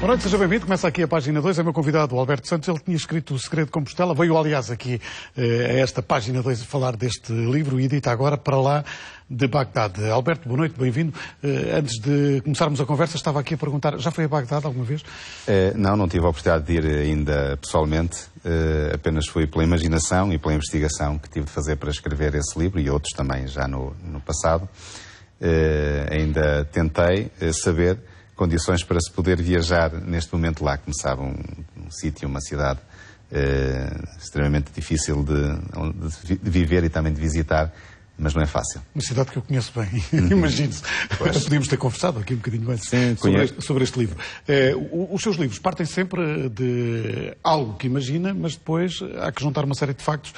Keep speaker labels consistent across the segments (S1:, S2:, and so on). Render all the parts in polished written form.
S1: Boa noite, seja bem-vindo. Começa aqui a página 2. É meu convidado, o Alberto Santos. Ele tinha escrito O Segredo de Compostela. Veio, aliás, aqui a esta página 2 a falar deste livro e edita agora Para Lá de Bagdade. Alberto, boa noite, bem-vindo. Antes de começarmos a conversa, estava aqui a perguntar, já foi a Bagdade alguma vez?
S2: Não tive a oportunidade de ir ainda pessoalmente. Apenas foi pela imaginação e pela investigação que tive de fazer para escrever esse livro e outros também já no passado. Ainda tentei saber condições para se poder viajar neste momento lá. Começava um sítio, uma cidade extremamente difícil de viver e também de visitar, mas não é fácil. Uma
S1: cidade que eu conheço bem, imagino-se. Podíamos ter conversado aqui um bocadinho antes sobre este livro. Os seus livros partem sempre de algo que imagina, mas depois há que juntar uma série de factos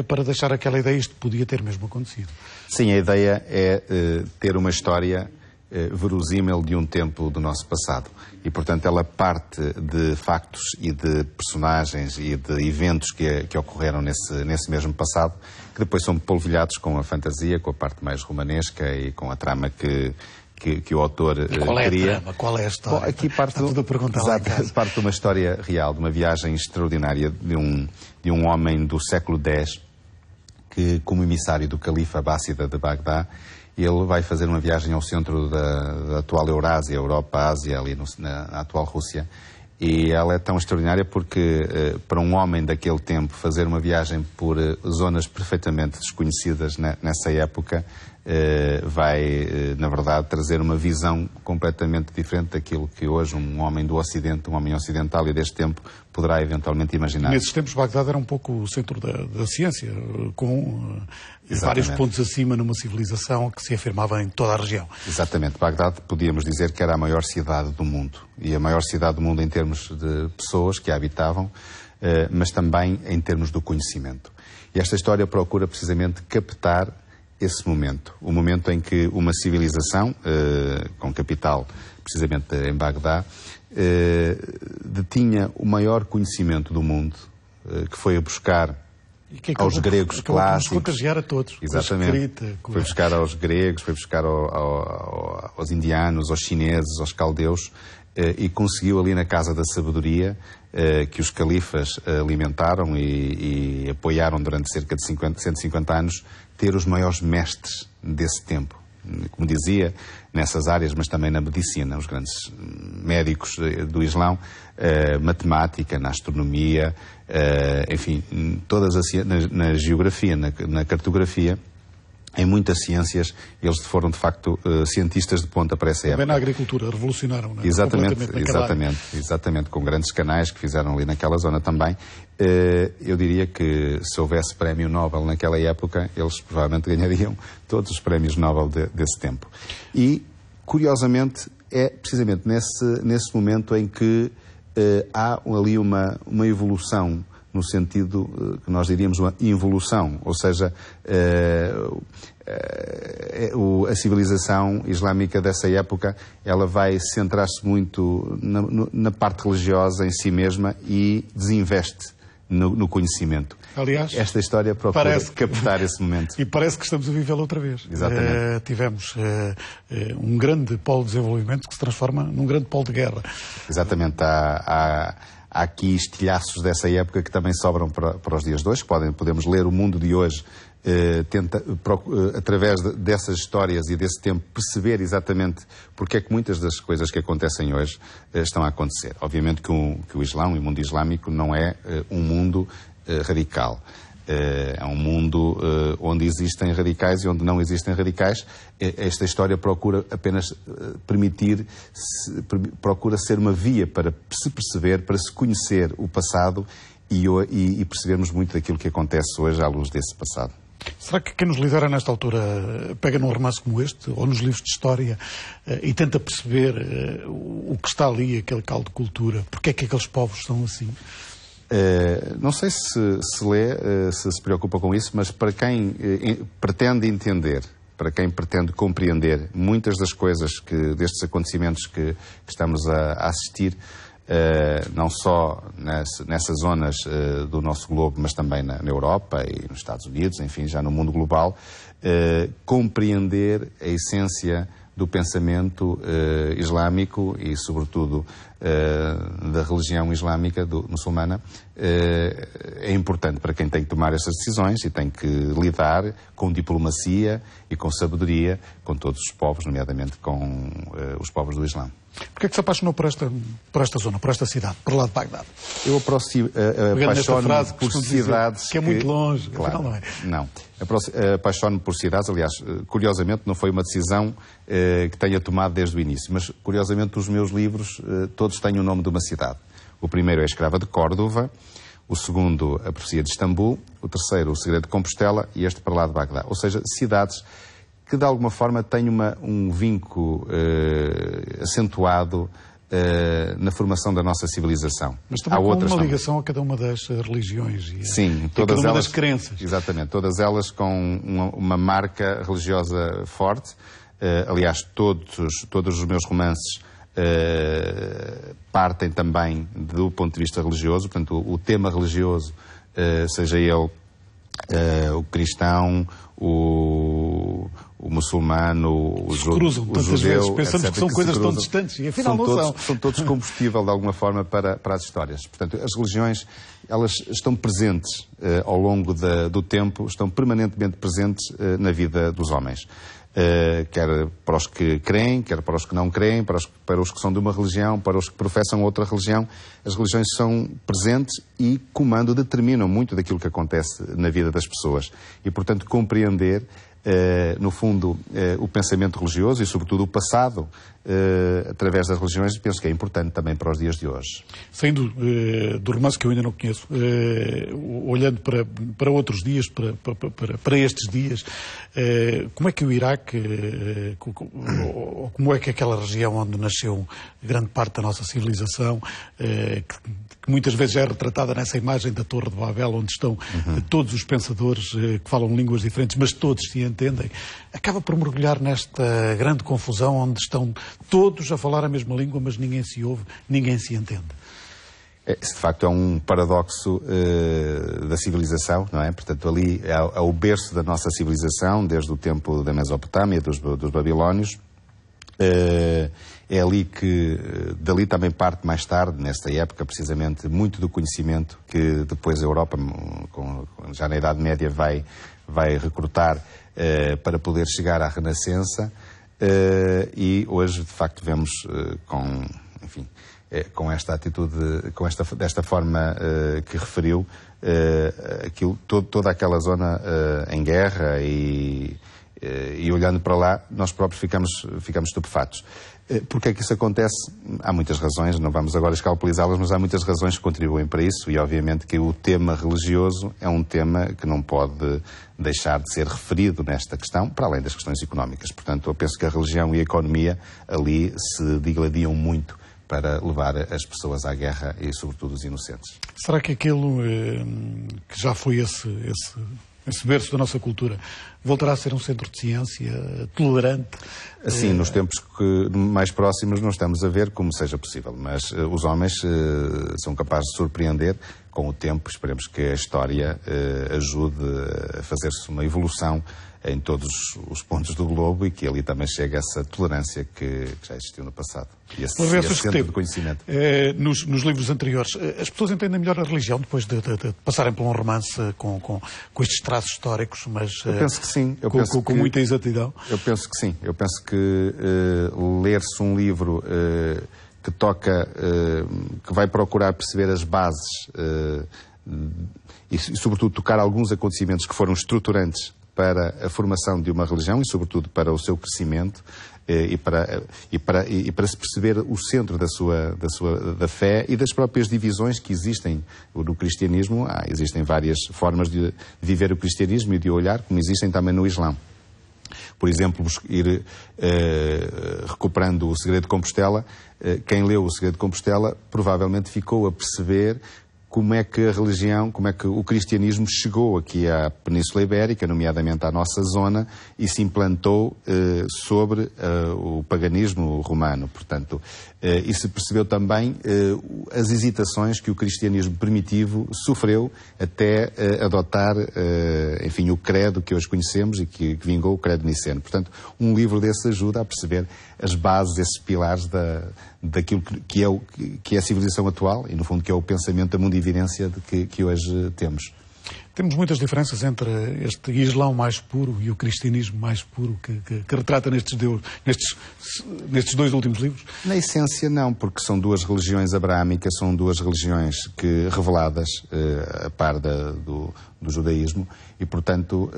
S1: para deixar aquela ideia, isto podia ter mesmo acontecido.
S2: Sim, a ideia é ter uma história verosímil de um tempo do nosso passado. E, portanto, ela parte de factos e de personagens e de eventos que ocorreram nesse mesmo passado, que depois são polvilhados com a fantasia, com a parte mais romanesca e com a trama que o autor queria.
S1: Qual é a história?
S2: Bom, aqui parte de uma história real, de uma viagem extraordinária de um homem do século X que, como emissário do califa Abássida de Bagdá, ele vai fazer uma viagem ao centro da atual Eurásia, Europa, Ásia, ali na atual Rússia. E ela é tão extraordinária porque, para um homem daquele tempo, fazer uma viagem por zonas perfeitamente desconhecidas nessa época, vai, na verdade, trazer uma visão completamente diferente daquilo que hoje um homem do Ocidente, um homem ocidental e deste tempo, poderá eventualmente imaginar.
S1: Nesses tempos, Bagdade era um pouco o centro da ciência, com vários pontos acima numa civilização que se afirmava em toda a região.
S2: Exatamente. Bagdade, podíamos dizer que era a maior cidade do mundo. E a maior cidade do mundo em termos de pessoas que a habitavam, mas também em termos do conhecimento. E esta história procura precisamente captar esse momento. O momento em que uma civilização, com capital precisamente em Bagdá, detinha o maior conhecimento do mundo, que foi a buscar aos gregos clássicos.
S1: Contagiar a todos.
S2: Exatamente. Foi buscar aos gregos, foi buscar aos indianos, aos chineses, aos caldeus, e conseguiu ali na Casa da Sabedoria, que os califas alimentaram e apoiaram durante cerca de 150 anos, ter os maiores mestres desse tempo. Como dizia, nessas áreas, mas também na medicina, os grandes médicos do Islão, matemática, na astronomia, enfim, na geografia, na cartografia, em muitas ciências, eles foram, de facto, cientistas de ponta para essa época.
S1: Também na agricultura, revolucionaram, não é?
S2: Exatamente, com grandes canais que fizeram ali naquela zona também. Eu diria que se houvesse prémio Nobel naquela época, eles provavelmente ganhariam todos os prémios Nobel desse tempo. E, curiosamente, é precisamente nesse momento em que há ali uma evolução, no sentido que nós diríamos uma involução, ou seja, a civilização islâmica dessa época, ela vai centrar-se muito na parte religiosa em si mesma e desinveste no conhecimento.
S1: Aliás,
S2: esta história procura captar esse momento.
S1: E parece que estamos a vivê-lo outra vez.
S2: Exatamente.
S1: Tivemos um grande polo de desenvolvimento que se transforma num grande polo de guerra.
S2: Exatamente. Há aqui estilhaços dessa época que também sobram para os dias de hoje. Podemos ler o mundo de hoje, através dessas histórias e desse tempo, perceber exatamente porque é que muitas das coisas que acontecem hoje estão a acontecer. Obviamente que o Islão e o mundo islâmico não é um mundo radical. É um mundo onde existem radicais e onde não existem radicais. Esta história procura apenas procura ser uma via para se perceber, para se conhecer o passado e percebermos muito daquilo que acontece hoje à luz desse passado.
S1: Será que quem nos lidera nesta altura pega num romance como este, ou nos livros de história, e tenta perceber o que está ali, aquele caldo de cultura? Porque é que aqueles povos são assim?
S2: Não sei se lê, se preocupa com isso, mas para quem pretende entender, para quem pretende compreender muitas das coisas destes acontecimentos que estamos a assistir, não só nessas zonas do nosso globo, mas também na Europa e nos Estados Unidos, enfim, já no mundo global, compreender a essência do pensamento islâmico e, sobretudo, da religião islâmica, muçulmana, é importante para quem tem que tomar essas decisões e tem que lidar com diplomacia e com sabedoria com todos os povos, nomeadamente com os povos do Islã.
S1: Porquê é que se apaixonou por esta zona, por esta cidade, por lá de Bagdade?
S2: Eu apaixono-me por cidades
S1: que é muito longe.
S2: Claro,
S1: não é?
S2: Não. Apaixono-me por cidades, aliás, curiosamente, não foi uma decisão que tenha tomado desde o início, mas curiosamente os meus livros todos têm o nome de uma cidade. O primeiro é A Escrava de Córdova, o segundo A Profecia de Istambul, o terceiro O Segredo de Compostela e este para lá de Bagdá. Ou seja, cidades que de alguma forma têm um vínculo acentuado na formação da nossa civilização.
S1: Mas também com uma ligação a cada uma das religiões e
S2: sim,
S1: todas cada uma das crenças.
S2: Exatamente, todas elas com uma marca religiosa forte. Aliás, todos os meus romances partem também do ponto de vista religioso, portanto, o tema religioso, seja ele o cristão, o muçulmano, o judeu,
S1: pensamos que são coisas tão distantes e afinal não são.
S2: São todos combustível de alguma forma para as histórias. Portanto, as religiões, elas estão presentes ao longo do tempo, estão permanentemente presentes na vida dos homens. Quer para os que creem, quer para os que não creem, para os que são de uma religião, para os que professam outra religião. As religiões são presentes e determinam muito daquilo que acontece na vida das pessoas. E, portanto, compreender, no fundo, o pensamento religioso e, sobretudo, o passado, através das religiões, penso que é importante também para os dias de hoje.
S1: Saindo do romance que eu ainda não conheço, olhando para outros dias, para estes dias, como é que o Iraque, como é que aquela região onde nasceu grande parte da nossa civilização, que muitas vezes é retratada nessa imagem da Torre de Babel, onde estão todos os pensadores que falam línguas diferentes, mas todos se entendem, acaba por mergulhar nesta grande confusão onde estão todos a falar a mesma língua, mas ninguém se ouve, ninguém se entende.
S2: Isso, de facto, é um paradoxo da civilização, não é? Portanto, ali é o berço da nossa civilização, desde o tempo da Mesopotâmia, dos babilónios. É ali que, dali também parte mais tarde, nesta época, precisamente, muito do conhecimento que depois a Europa, já na Idade Média, vai recrutar para poder chegar à Renascença. E hoje, de facto, vemos com esta atitude, desta forma que referiu, toda aquela zona em guerra e olhando para lá, nós próprios ficamos estupefatos. Porquê é que isso acontece? Há muitas razões, não vamos agora escalpelizá-las, mas há muitas razões que contribuem para isso e, obviamente, que o tema religioso é um tema que não pode deixar de ser referido nesta questão, para além das questões económicas. Portanto, eu penso que a religião e a economia ali se digladiam muito para levar as pessoas à guerra e, sobretudo, os inocentes.
S1: Será que aquilo que já foi esse berço da nossa cultura voltará a ser um centro de ciência tolerante?
S2: Sim, nos tempos mais próximos não estamos a ver como seja possível, mas os homens são capazes de surpreender com o tempo. Esperemos que a história ajude a fazer-se uma evolução em todos os pontos do globo e que ali também chegue essa tolerância que já existiu no passado. E esse centro de conhecimento.
S1: Nos livros anteriores, as pessoas entendem melhor a religião depois de passarem por um romance com estes traços históricos, mas
S2: eu penso que sim.
S1: Com muita exatidão?
S2: Eu penso que sim. Eu penso que ler-se um livro que toca, que vai procurar perceber as bases e, sobretudo, tocar alguns acontecimentos que foram estruturantes para a formação de uma religião e, sobretudo, para o seu crescimento e para se perceber o centro da fé e das próprias divisões que existem no cristianismo. Existem várias formas de viver o cristianismo e de olhar, como existem também no Islã. Por exemplo, ir recuperando o Segredo de Compostela, quem leu o Segredo de Compostela provavelmente ficou a perceber como é que a religião, como é que o cristianismo chegou aqui à Península Ibérica, nomeadamente à nossa zona, e se implantou sobre o paganismo romano. Portanto, e se percebeu também as hesitações que o cristianismo primitivo sofreu até adotar, enfim, o credo que hoje conhecemos e que vingou o credo niceno. Portanto, um livro desse ajuda a perceber as bases, esses pilares daquilo que é a civilização atual e, no fundo, que é o pensamento da mundividência que hoje temos.
S1: Temos muitas diferenças entre este Islão mais puro e o cristianismo mais puro que retrata nestes dois últimos livros?
S2: Na essência, não, porque são duas religiões abraâmicas, são duas religiões reveladas a par do judaísmo e, portanto,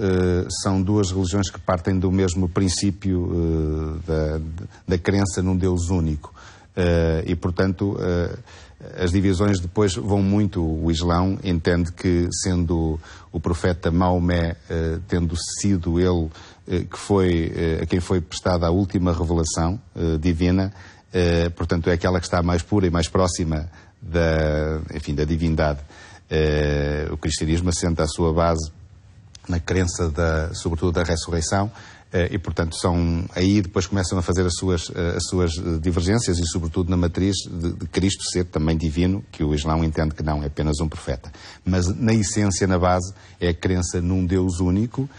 S2: são duas religiões que partem do mesmo princípio da crença num Deus único. E, portanto, as divisões depois vão muito. O Islão entende que, sendo o profeta Maomé, tendo sido ele a quem foi prestada a última revelação divina, portanto é aquela que está mais pura e mais próxima da divindade. O cristianismo assenta a sua base na crença sobretudo da ressurreição. E, portanto, aí depois começam a fazer as suas divergências e, sobretudo, na matriz de Cristo ser também divino, que o Islão entende que não, é apenas um profeta. Mas, na essência, na base, é a crença num Deus único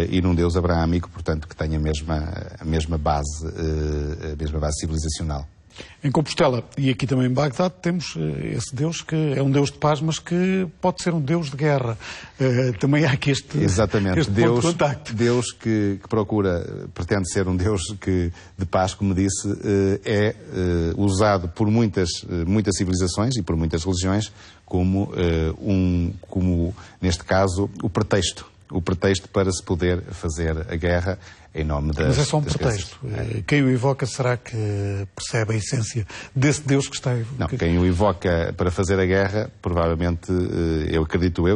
S2: e num Deus abraâmico, portanto, que tem a mesma base civilizacional.
S1: Em Compostela e aqui também em Bagdade temos esse Deus que é um Deus de paz, mas que pode ser um Deus de guerra. Também há aqui este ponto de contacto.
S2: Deus que pretende ser um Deus de paz, como disse, é usado por muitas civilizações e por muitas religiões como neste caso, o pretexto para se poder fazer a guerra em nome das...
S1: Mas é só um pretexto. Quem o invoca, será que percebe a essência desse Deus que está...
S2: Não, quem o invoca para fazer a guerra, provavelmente,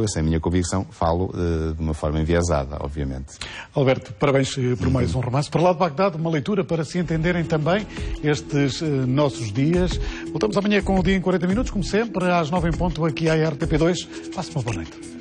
S2: essa é a minha convicção, falo de uma forma enviesada, obviamente.
S1: Alberto, parabéns por mais um romance. Para lá de Bagdade, uma leitura para se entenderem também estes nossos dias. Voltamos amanhã com o Dia em 40 Minutos, como sempre, às 9 em ponto, aqui à RTP2. Faça uma boa noite.